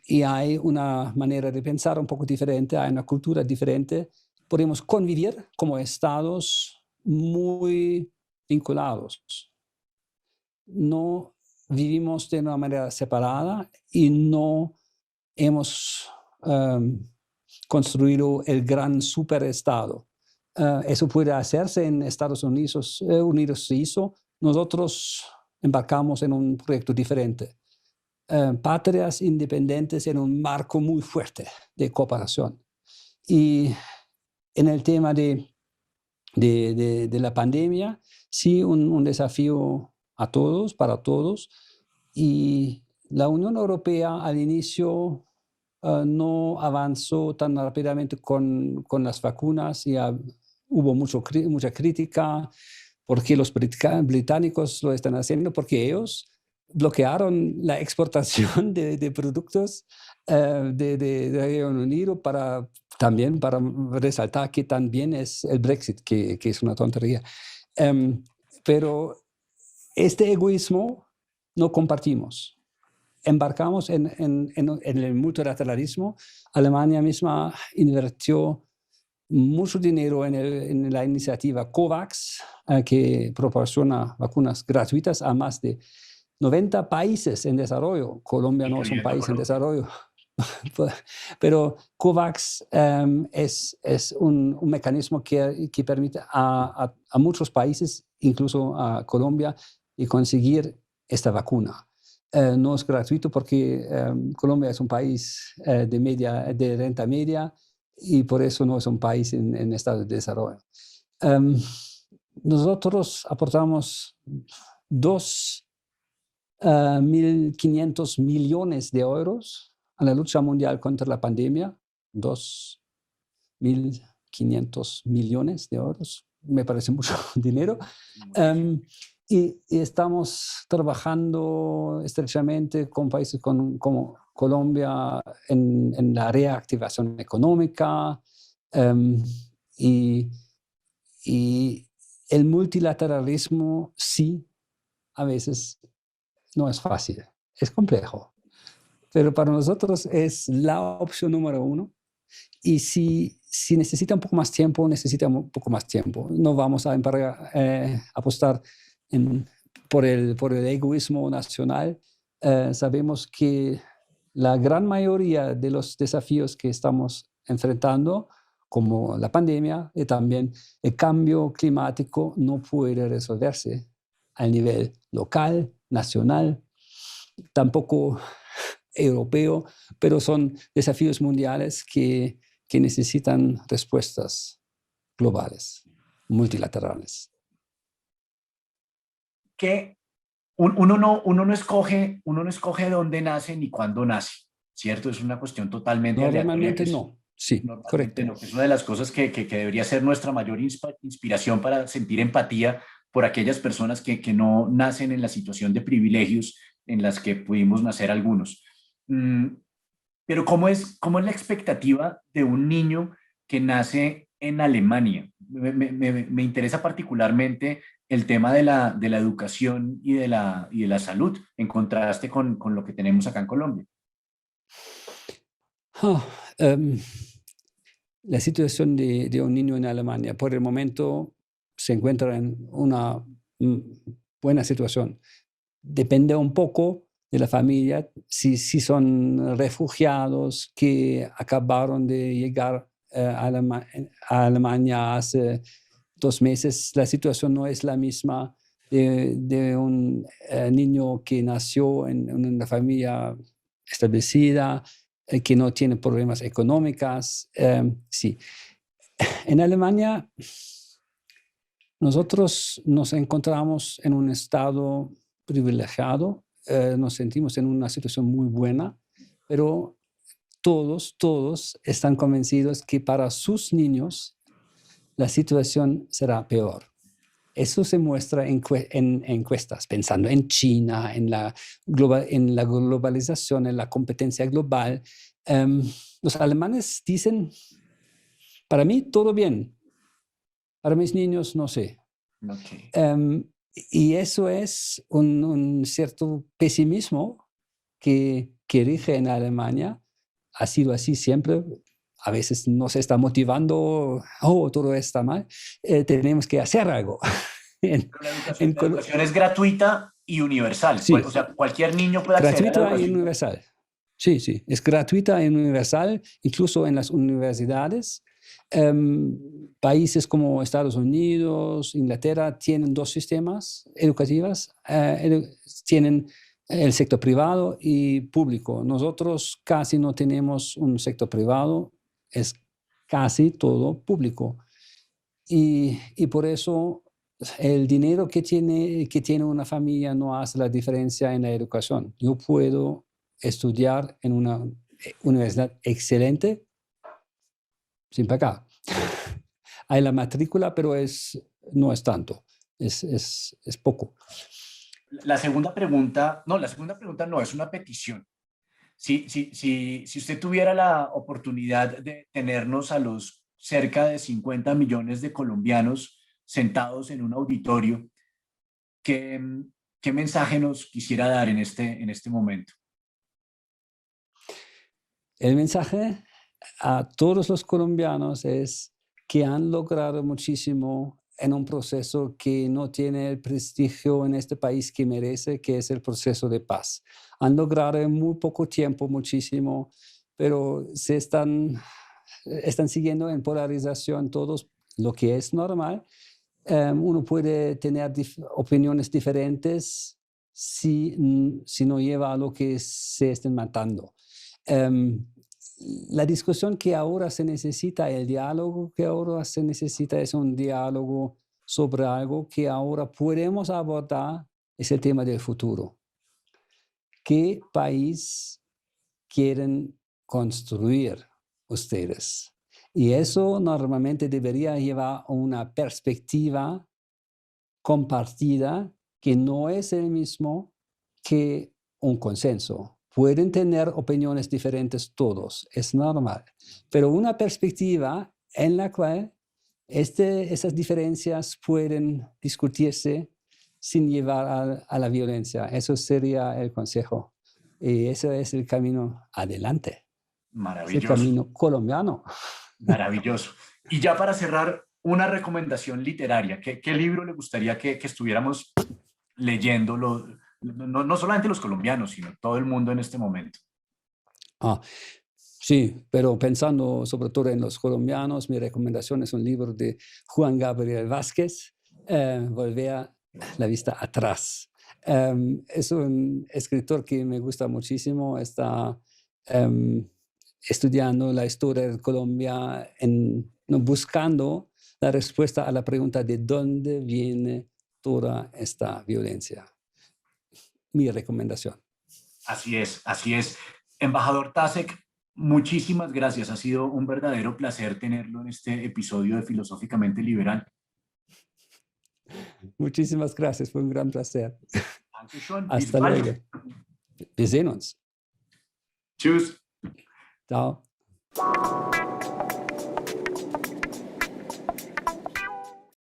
y hay una manera de pensar un poco diferente, hay una cultura diferente. Podemos convivir como estados muy vinculados. No vivimos de una manera separada y no hemos construido el gran superestado. Eso puede hacerse en Estados Unidos, se hizo. Nosotros embarcamos en un proyecto diferente. Patrias independientes en un marco muy fuerte de cooperación. Y en el tema de la pandemia, sí, un desafío a todos, para todos. Y la Unión Europea al inicio no avanzó tan rápidamente con las vacunas y hubo mucha crítica porque los británicos lo están haciendo, porque ellos bloquearon la exportación de productos de Reino Unido también para resaltar que también es el Brexit, que es una tontería. Pero este egoísmo no compartimos. embarcamos en el multilateralismo. Alemania misma invirtió mucho dinero en la iniciativa COVAX, que proporciona vacunas gratuitas a más de 90 países en desarrollo. Colombia no es un país en desarrollo. Pero COVAX es un mecanismo que permite a muchos países, incluso a Colombia, y conseguir esta vacuna. No es gratuito porque Colombia es un país de renta media y por eso no es un país en estado de desarrollo. Nosotros aportamos 2.500 millones de euros a la lucha mundial contra la pandemia. 2.500 millones de euros, me parece mucho dinero. Y estamos trabajando estrechamente con países como Colombia en la reactivación económica, y el multilateralismo sí, a veces no es fácil, es complejo, pero para nosotros es la opción número uno. Y si necesita un poco más tiempo, necesita un poco más tiempo. No vamos a apostar por el egoísmo nacional. Sabemos que la gran mayoría de los desafíos que estamos enfrentando, como la pandemia y también el cambio climático, no puede resolverse a nivel local, nacional, tampoco europeo, pero son desafíos mundiales que necesitan respuestas globales, multilaterales. Que uno no escoge dónde nace ni cuándo nace, ¿cierto? Es una cuestión totalmente aleatoria. Normalmente no, sí, Normalmente correcto. no, que es una de las cosas que debería ser nuestra mayor inspiración para sentir empatía por aquellas personas que no nacen en la situación de privilegios en las que pudimos nacer algunos. Pero cómo es la expectativa de un niño que nace en Alemania? Me interesa particularmente el tema de la educación y de la salud, en contraste con lo que tenemos acá en Colombia. Ah, um, la situación de un niño en Alemania por el momento se encuentra en una buena situación. Depende un poco de la familia, si son refugiados que acabaron de llegar a Alemania hace 2 meses, la situación no es la misma de un niño que nació en una familia establecida, que no tiene problemas económicos. Sí. En Alemania, nosotros nos encontramos en un estado privilegiado, nos sentimos en una situación muy buena, pero todos están convencidos que para sus niños la situación será peor. Eso se muestra en encuestas, pensando en China, en la globalización, en la competencia global. Los alemanes dicen, para mí todo bien, para mis niños no sé. Okay. Y eso es un cierto pesimismo que rige en Alemania. Ha sido así siempre. A veces nos está motivando, todo está mal, tenemos que hacer algo. La educación es gratuita y universal. Sí, O sea, cualquier niño puede acceder a la gratuita y educación. universal. Sí, es gratuita y universal, incluso en las universidades. Países como Estados Unidos, Inglaterra, tienen 2 sistemas educativos. Tienen el sector privado y público. Nosotros casi no tenemos un sector privado, es casi todo público. Y por eso el dinero que tiene una familia no hace la diferencia en la educación. Yo puedo estudiar en una universidad excelente sin pagar. Hay la matrícula, pero no es tanto, es poco. La segunda pregunta no, es una petición. Si usted tuviera la oportunidad de tenernos a los cerca de 50 millones de colombianos sentados en un auditorio, ¿qué mensaje nos quisiera dar en este momento? El mensaje a todos los colombianos es que han logrado muchísimo en un proceso que no tiene el prestigio en este país que merece, que es el proceso de paz. Han logrado en muy poco tiempo muchísimo, pero se están siguiendo en polarización todos, lo que es normal. Uno puede tener opiniones diferentes si no lleva a lo que se estén matando. La discusión que ahora se necesita, el diálogo que ahora se necesita es un diálogo sobre algo que ahora podemos abordar, es el tema del futuro. ¿Qué país quieren construir ustedes? Y eso normalmente debería llevar a una perspectiva compartida que no es el mismo que un consenso. Pueden tener opiniones diferentes todos, es normal, pero una perspectiva en la cual esas diferencias pueden discutirse sin llevar a la violencia. Eso sería el consejo. Y ese es el camino adelante. Es el Maravilloso, camino colombiano. maravilloso. Y ya para cerrar, una recomendación literaria. ¿Qué libro le gustaría que estuviéramos leyendo, no solamente los colombianos, sino todo el mundo en este momento? Sí, pero pensando sobre todo en los colombianos, mi recomendación es un libro de Juan Gabriel Vázquez, Volver la vista atrás. Es un escritor que me gusta muchísimo, está estudiando la historia de Colombia, buscando la respuesta a la pregunta de dónde viene toda esta violencia. Mi recomendación. Así es, así es. Embajador Tasek, muchísimas gracias. Ha sido un verdadero placer tenerlo en este episodio de Filosóficamente Liberal. Muchísimas gracias, fue un gran placer. Dankeschön, bis Hasta bald. luego. Wir sehen uns. Tschüss. Ciao.